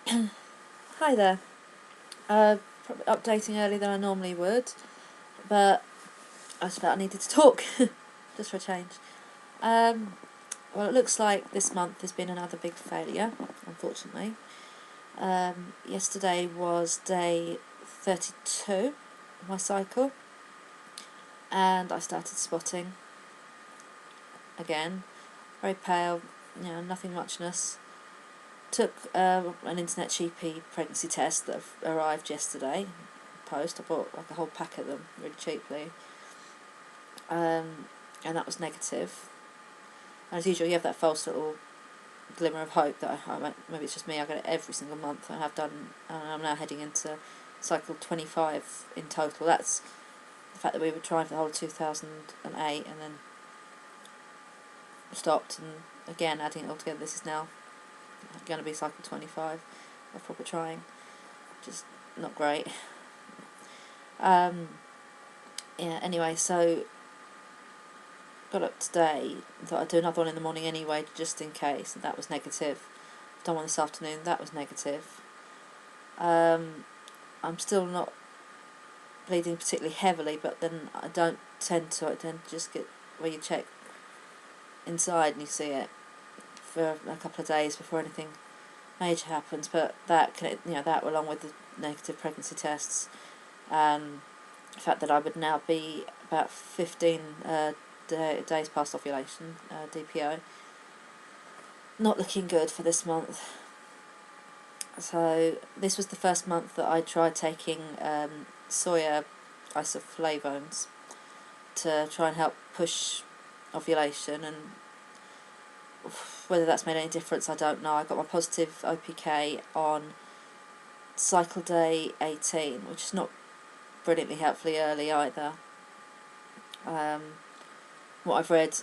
Hi there. Probably updating earlier than I normally would, but I just felt I needed to talk, just for a change. Um, well, it looks like this month has been another big failure, unfortunately. Yesterday was day 32 of my cycle, and I started spotting again. Very pale, nothing muchness. Took an internet cheapie pregnancy test that arrived yesterday. Post. I bought like a whole pack of them really cheaply, and that was negative. And as usual, you have that false little glimmer of hope that maybe it's just me. I get it every single month, and I have done. And I'm now heading into cycle 25 in total. That's the fact that we were trying for the whole of 2008 and then stopped, and again adding it all together. This is now going to be cycle 25 of proper trying. Just not great. Anyway, so got up today, thought I'd do another one in the morning anyway, just in case, and that was negative. Done one this afternoon, that was negative. I'm still not bleeding particularly heavily, but then I don't tend to. I tend to just get where you check inside and you see it for a couple of days before anything major happens. But that that along with the negative pregnancy tests, the fact that I would now be about 15 days past ovulation, DPO, not looking good for this month. So this was the first month that I tried taking soya isoflavones to try and help push ovulation, and whether that's made any difference I don't know. I got my positive OPK on cycle day 18, which is not brilliantly helpfully early either. What I've read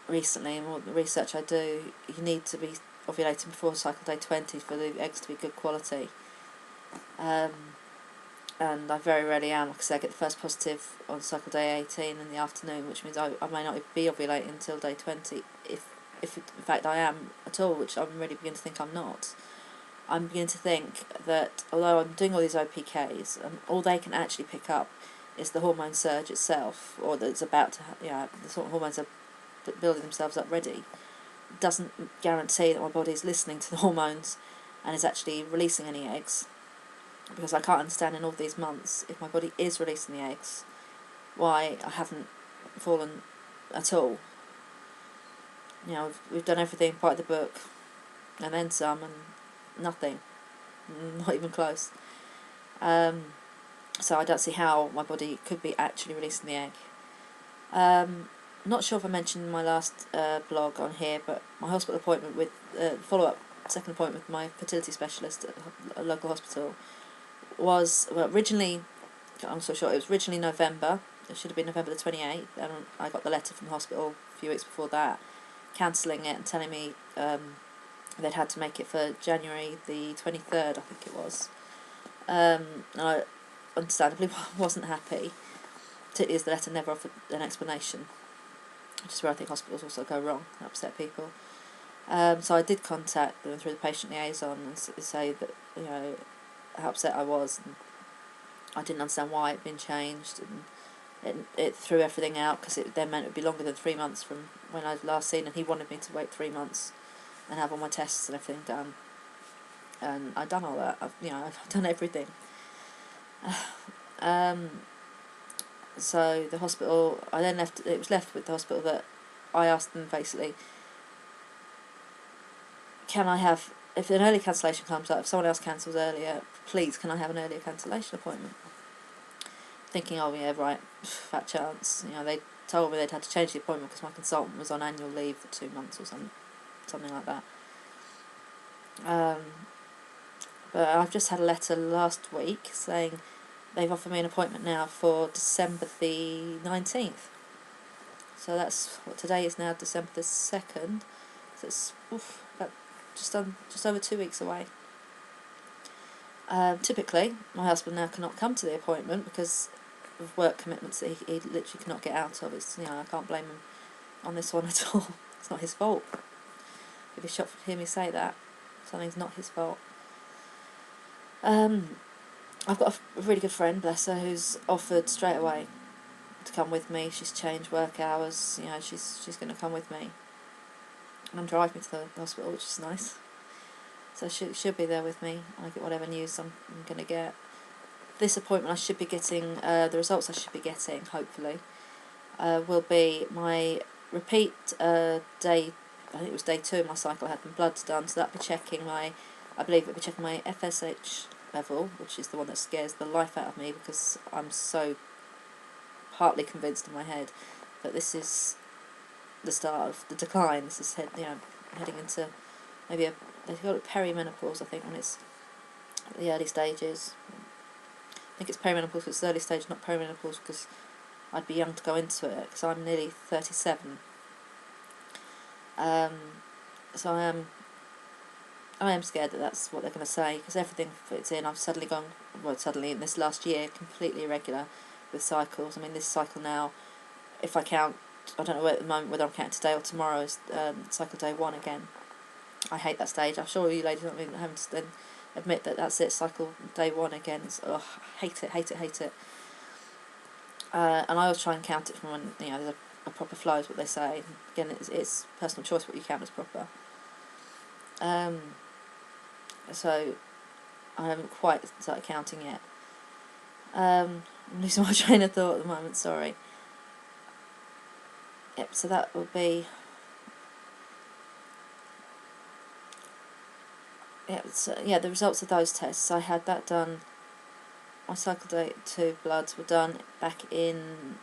recently and what the research I do, you need to be ovulating before cycle day 20 for the eggs to be good quality. And I very rarely am. Like I say, I get the first positive on cycle day 18 in the afternoon, which means I may not be ovulating until day 20, if in fact I am at all, which I'm really beginning to think I'm not. I'm beginning to think that although I'm doing all these OPKs, all they can actually pick up is the hormone surge itself, or that it's about to, the sort of hormones are building themselves up ready, doesn't guarantee that my body is listening to the hormones and is actually releasing any eggs. Because I can't understand in all these months, if my body is releasing the eggs, why I haven't fallen at all. We've done everything by the book, and then some, and nothing, not even close. So I don't see how my body could be actually releasing the egg. Not sure if I mentioned in my last blog on here, but my hospital appointment with follow-up second appointment with my fertility specialist at a local hospital was, originally, I'm so sure it was originally November. It should have been November the 28th, and I got the letter from the hospital a few weeks before that, cancelling it and telling me they'd had to make it for January the 23rd, I think it was. And I understandably wasn't happy, particularly as the letter never offered an explanation, which is where I think hospitals also go wrong and upset people. So I did contact them through the patient liaison and say that, how upset I was, and I didn't understand why it had been changed, and it threw everything out, because it then meant it would be longer than 3 months from when I'd last seen, and he wanted me to wait 3 months and have all my tests and everything done, and I'd done all that. I've done everything. So the hospital, it was left with the hospital that I asked them basically, can I have, if an early cancellation comes up, if someone else cancels earlier, please can I have an earlier cancellation appointment? Thinking, oh yeah, right, fat chance. They told me they'd had to change the appointment because my consultant was on annual leave for 2 months or something like that. But I've just had a letter last week saying they've offered me an appointment now for December the 19th. So that's what today is now, December the 2nd. So it's about just over 2 weeks away. Typically, my husband now cannot come to the appointment because of work commitments that he literally cannot get out of. It's, I can't blame him on this one at all. It's not his fault. You'd be shocked to hear me say that. Something's not his fault. I've got a really good friend, bless her, who's offered straight away to come with me. She's changed work hours. She's going to come with me and drive me to the hospital, which is nice. So she'll be there with me. I get whatever news I'm going to get. This appointment I should be getting, the results I should be getting, hopefully, will be my repeat day. I think it was day 2 of my cycle. I had my bloods done, so that'll be checking I believe it'll be checking my FSH level, which is the one that scares the life out of me, because I'm so partly convinced in my head that this is the start of the decline. This is heading into maybe they call it perimenopause, I think, when it's the early stages. I think it's perimenopause because it's early stage, not perimenopause because I'd be young to go into it, because I'm nearly 37. So I am scared that that's what they're going to say, because everything fits in. I've suddenly in this last year, completely irregular with cycles. I mean, this cycle now, if I count, I don't know at the moment whether I'm counting today or tomorrow, is cycle day 1 again. I hate that stage. I'm sure you ladies aren't even having to then admit that that's it, cycle day 1 again. I hate it. And I always try and count it from when there's a proper flow, is what they say. Again, it's personal choice what you count as proper. So I haven't quite started counting yet. I'm losing my train of thought at the moment, sorry. Yep, so that will be... the results of those tests. I had that done. My cycle day 2 bloods were done back in...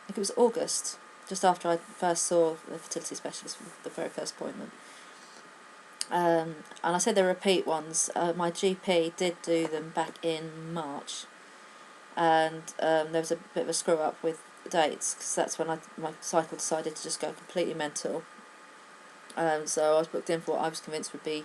I think it was August, just after I first saw the fertility specialist for the very first appointment. And I said they're repeat ones. My GP did do them back in March, and there was a bit of a screw up with the dates, because that's when my cycle decided to just go completely mental. So I was booked in for what I was convinced would be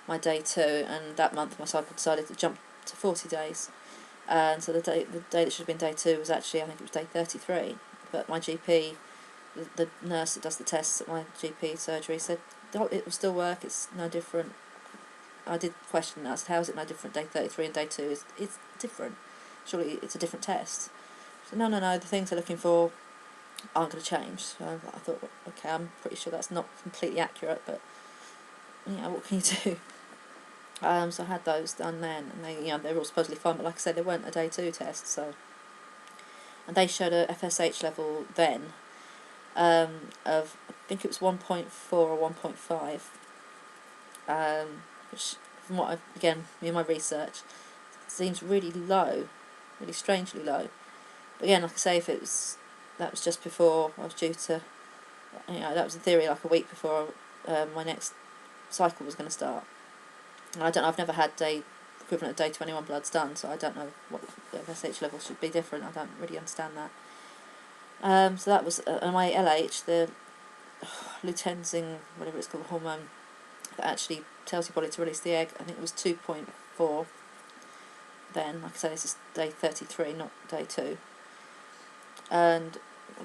my day 2, and that month my cycle decided to jump to 40 days. And so the day that should have been day 2 was actually, I think it was day 33. But my GP, the nurse that does the tests at my GP surgery, said, "Oh, it will still work, it's no different." I did question that. I said, "How is it no different? Day 33 and day 2 it's different. Surely it's a different test." So no, the things they're looking for aren't going to change. So I thought, okay, I'm pretty sure that's not completely accurate, but what can you do? So I had those done then, and they were all supposedly fine, but like I said, they weren't a day 2 test. So, and they showed a FSH level then of, I think it was 1.4 or 1.5, which from what me and my research, seems really low, really strangely low. But again, like I say, that was just before I was due to, that was in theory like a week before my next cycle was going to start. And I've never had equivalent of day 21 bloods done, so I don't know what the FSH level should be different. I don't really understand that. So that was my LH, the luteinizing, whatever it's called, hormone that actually tells your body to release the egg. I think it was 2.4 then. Like I say, this is day 33, not day 2. And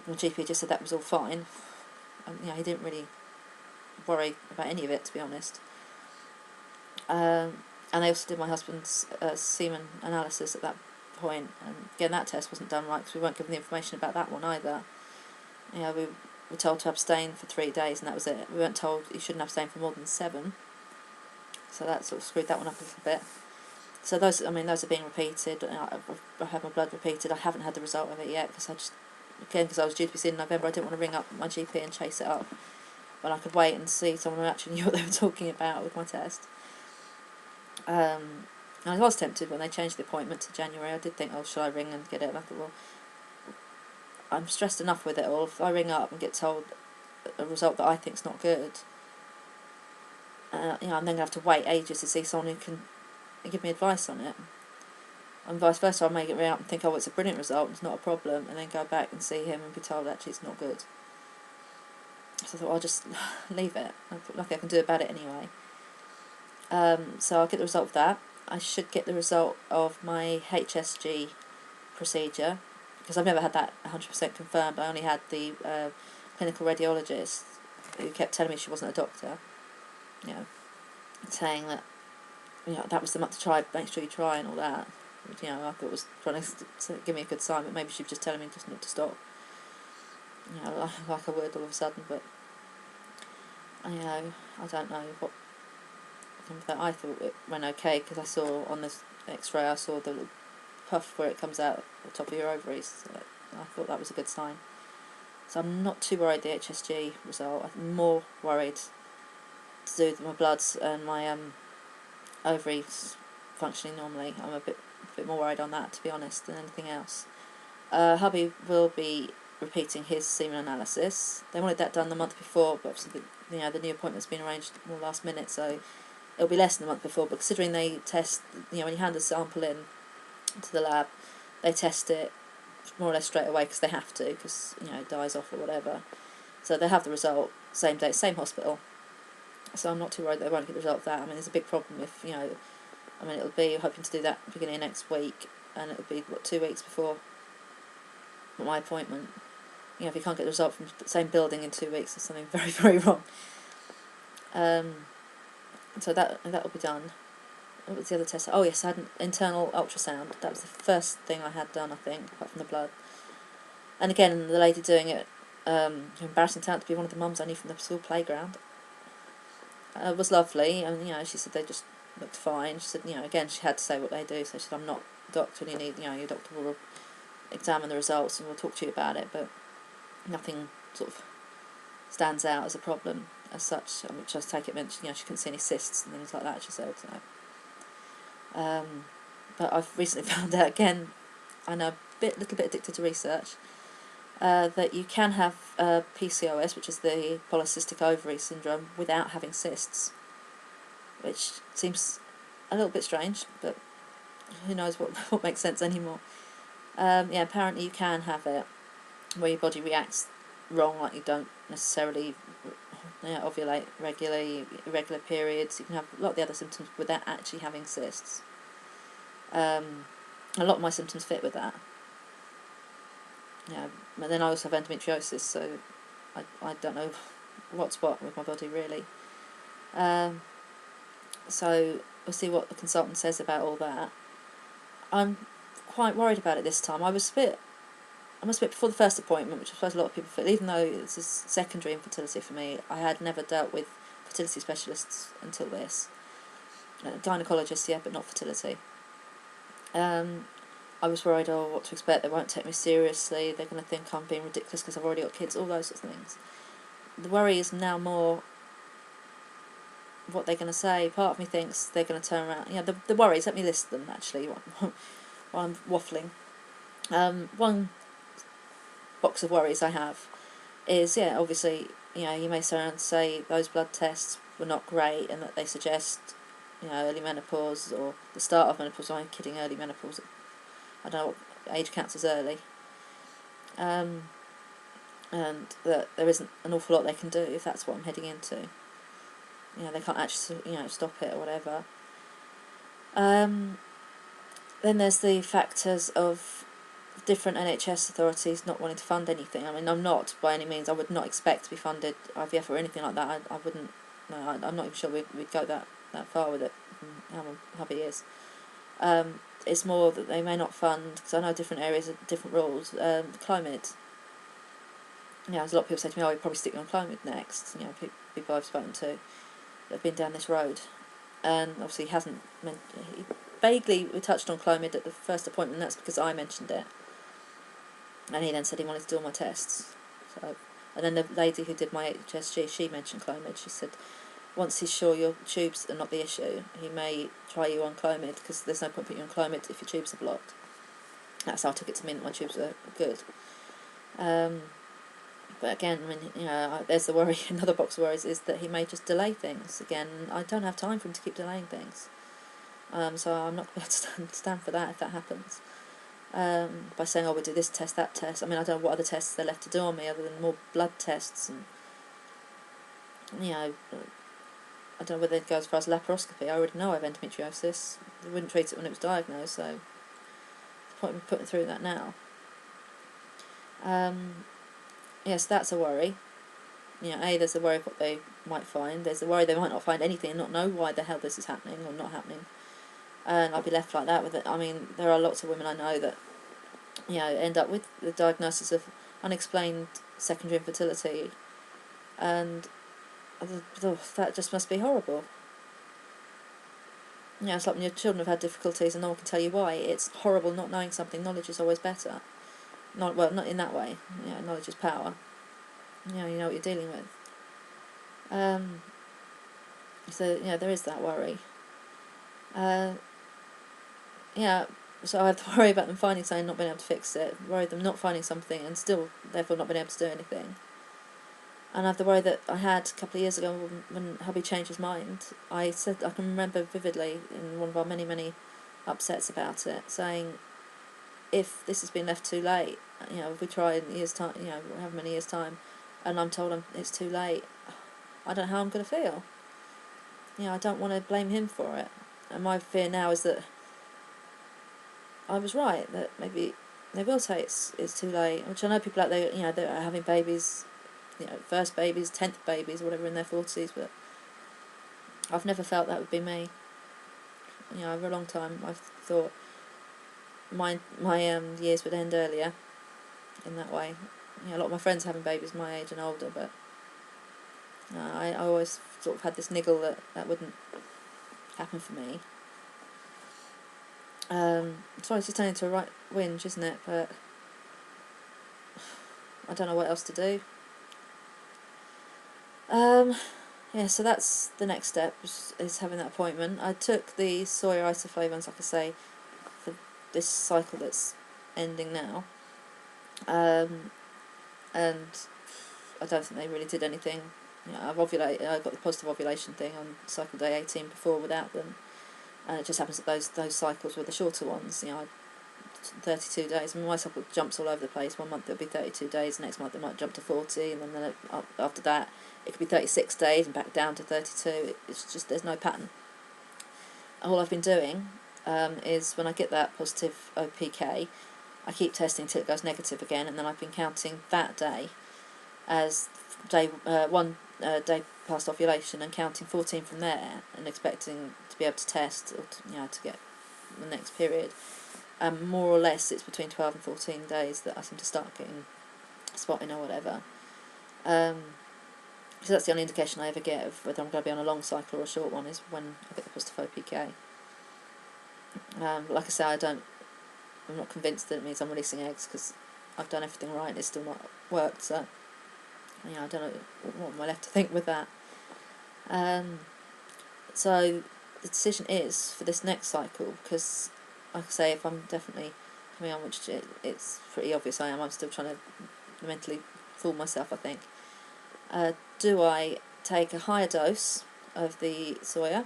my GP just said that was all fine. And he didn't really worry about any of it, to be honest. And I also did my husband's semen analysis at that point, and again that test wasn't done right because we weren't given the information about that one either. We were told to abstain for 3 days, and that was it. We weren't told you shouldn't abstain for more than 7, so that sort of screwed that one up a little bit. So those are being repeated. I've had my blood repeated. I haven't had the result of it yet because I was due to be seen in November. I didn't want to ring up my GP and chase it up when I could wait and see someone who actually knew what they were talking about with my test. And I was tempted when they changed the appointment to January. I did think, shall I ring and get it? And I thought, well, I'm stressed enough with it all. If I ring up and get told a result that I think's not good, I'm then going to have to wait ages to see someone who can give me advice on it. And vice versa, I may get ring up and think, it's a brilliant result, it's not a problem, and then go back and see him and be told actually it's not good. So I thought, I'll just leave it. Nothing I can do about it anyway. So I'll get the result of that. I should get the result of my HSG procedure, because I've never had that 100% confirmed. I only had the clinical radiologist who kept telling me she wasn't a doctor, saying that that was the month to try, make sure you try and all that. I thought it was trying to give me a good sign, but maybe she was just telling me just not to stop. Like I would all of a sudden, but I don't know what. I thought it went okay because I saw on this X-ray, I saw the little puff where it comes out the top of your ovaries. So I thought that was a good sign. So I'm not too worried the HSG result. I'm more worried to do with my bloods and my ovaries functioning normally. I'm a bit more worried on that, to be honest, than anything else. Hubby will be repeating his semen analysis. They wanted that done the month before, but obviously the new appointment's been arranged more last minute, so it'll be less than the month before. But considering they test, when you hand the sample in to the lab, they test it more or less straight away because they have to, because it dies off or whatever. So they have the result same day, same hospital. So I'm not too worried they won't get the result of that. I mean, there's a big problem if it'll be hoping to do that beginning of next week, and it'll be 2 weeks before my appointment. If you can't get the result from the same building in 2 weeks, there's something very, very wrong. So that will be done. What was the other test? Oh yes, I had an internal ultrasound. That was the first thing I had done, I think, apart from the blood. And again, the lady doing it, embarrassing to be one of the mums I knew from the school playground. It was lovely, and she said they just looked fine. She said, again, she had to say what they do. So she said, I'm not a doctor, and you need, your doctor will examine the results and we'll talk to you about it, but nothing sort of stands out as a problem as such, which I take it meant she couldn't see any cysts and things like that, she said. So. But I've recently found out again, I know little bit addicted to research, that you can have PCOS, which is the polycystic ovary syndrome, without having cysts, which seems a little bit strange, but who knows what makes sense anymore. Apparently you can have it where your body reacts wrong, like you don't necessarily ovulate regularly, irregular periods. You can have a lot of the other symptoms without actually having cysts. A lot of my symptoms fit with that. But then I also have endometriosis, so I don't know what's what with my body really. So we'll see what the consultant says about all that. I'm quite worried about it this time. I must admit, before the first appointment, which I suppose a lot of people feel, even though this is secondary infertility for me, I had never dealt with fertility specialists until this. Gynecologists, yeah, but not fertility. I was worried, what to expect, they won't take me seriously, they're going to think I'm being ridiculous because I've already got kids, all those sorts of things. The worry is now more what they're going to say. Part of me thinks they're going to turn around. The worries, let me list them actually while I'm waffling. One box of worries I have is, obviously, you may turn around and say those blood tests were not great and that they suggest, early menopause or the start of menopause. I'm kidding, early menopause. I don't know what age counts as early. And that there isn't an awful lot they can do if that's what I'm heading into. They can't actually, stop it or whatever. Then there's the factors of different NHS authorities not wanting to fund anything. I mean, I'm not, by any means, I would not expect to be funded IVF or anything like that. I wouldn't, no, I'm not even sure we'd go that far with it, how my hubby is. It's more that they may not fund, because I know different areas have different rules. Clomid. There's a lot of people say to me, you'll probably stick you on Clomid next. People I've spoken to that have been down this road. And obviously he vaguely we touched on Clomid at the first appointment, and that's because I mentioned it. And he then said he wanted to do all my tests. So, and then the lady who did my HSG, she mentioned Clomid. She said, once he's sure your tubes are not the issue, he may try you on Clomid, because there's no point putting you on Clomid if your tubes are blocked. That's how I took it to mean that my tubes are good. But again, I mean, there's the worry. Another box of worries is that he may just delay things. Again, I don't have time for him to keep delaying things. So I'm not going to stand for that if that happens. By saying, we'll do this test, that test. I mean, I don't know what other tests they're left to do on me other than more blood tests. And, I don't know whether they'd go as far as laparoscopy. I already know I have endometriosis. They wouldn't treat it when it was diagnosed, so the point of putting through that now. Yes, that's a worry. there's the worry of what they might find. There's the worry they might not find anything and not know why the hell this is happening or not happening. And I'll be left like that with it. I mean, there are lots of women I know that, end up with the diagnosis of unexplained secondary infertility, and that just must be horrible. It's like when your children have had difficulties and no one can tell you why. It's horrible not knowing something. Knowledge is always better. Not in that way. Knowledge is power. You know what you're dealing with. So there is that worry. So I have to worry about them finding something, not being able to fix it. Worry them not finding something and still, therefore, not being able to do anything. And I have the worry that I had a couple of years ago when hubby changed his mind. I can remember vividly in one of our many, many upsets about it, saying, if this has been left too late, if we try in years' time, however many years' time, and I'm told it's too late, I don't know how I'm going to feel. I don't want to blame him for it. And my fear now is that I was right, that maybe they will say it's too late, which I know people out there, that are having babies, first babies, 10th babies, or whatever, in their 40s, but I've never felt that would be me. Over a long time I've thought my years would end earlier in that way. A lot of my friends are having babies my age and older, but I always sort of had this niggle that wouldn't happen for me. Sorry, it's just turning into a right whinge, isn't it? But I don't know what else to do. So that's the next step, is having that appointment. I took the soya isoflavones, like I say, for this cycle that's ending now. And I don't think they really did anything. I've ovulated. I got the positive ovulation thing on cycle day 18 before without them, and it just happens that those cycles were the shorter ones. 32 days. I mean, my cycle jumps all over the place. 1 month it'll be 32 days, next month it might jump to 40, and then after that it could be 36 days and back down to 32. It's just, there's no pattern. All I've been doing is when I get that positive OPK, I keep testing till it goes negative again, and then I've been counting that day as day day past ovulation and counting 14 from there, and expecting to be able to test or to get the next period. More or less it's between 12 and 14 days that I seem to start getting spotting or whatever. So that's the only indication I ever get of whether I'm going to be on a long cycle or a short one, is when I get the positive OPK. Like I say, I'm not convinced that it means I'm releasing eggs, because I've done everything right and it's still not worked, so I don't know what am I left to think with that. So the decision is for this next cycle, because like I say, if I'm definitely coming on, which it's pretty obvious I am, I'm still trying to mentally fool myself, I think. Do I take a higher dose of the soya,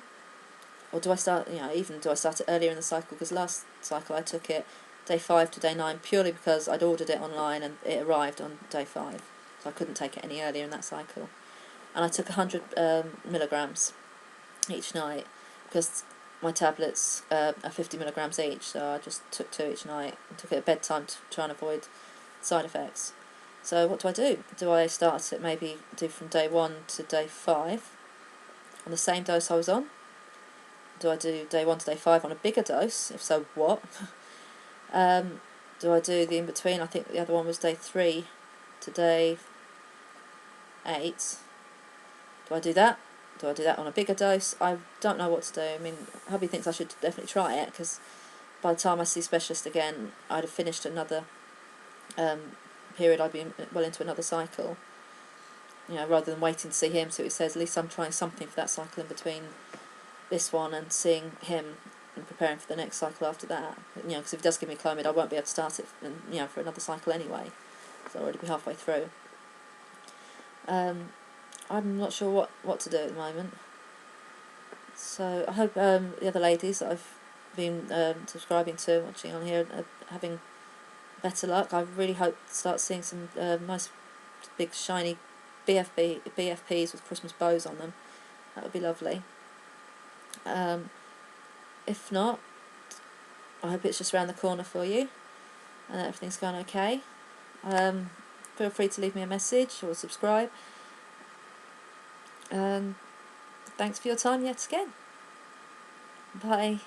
or do I start, do I start it earlier in the cycle? Because last cycle I took it day 5 to day 9 purely because I'd ordered it online and it arrived on day 5, so I couldn't take it any earlier in that cycle. And I took 100 milligrams each night, because my tablets are 50 milligrams each, so I just took 2 each night and took it at bedtime to try and avoid side effects. So what do? Do I start it, maybe do from day 1 to day 5 on the same dose I was on? Do I do day 1 to day 5 on a bigger dose? If so, what? Do I do the in-between? I think the other one was day 3 to day 8. Do I do that? Do I do that on a bigger dose? I don't know what to do. I mean, hubby thinks I should definitely try it, because by the time I see specialist again, I'd have finished another period. I'd be well into another cycle. Rather than waiting to see him, see what he says. At least I'm trying something for that cycle in between this one and seeing him and preparing for the next cycle after that. Because if he does give me Clomid, I won't be able to start it, for another cycle anyway. So I'll already be halfway through. I'm not sure what to do at the moment. So I hope the other ladies that I've been subscribing to, watching on here, are having better luck. I really hope to start seeing some nice big shiny BFPs with Christmas bows on them. That would be lovely. If not, I hope it's just around the corner for you and that everything's going okay. Feel free to leave me a message or subscribe. And thanks for your time yet again. Bye.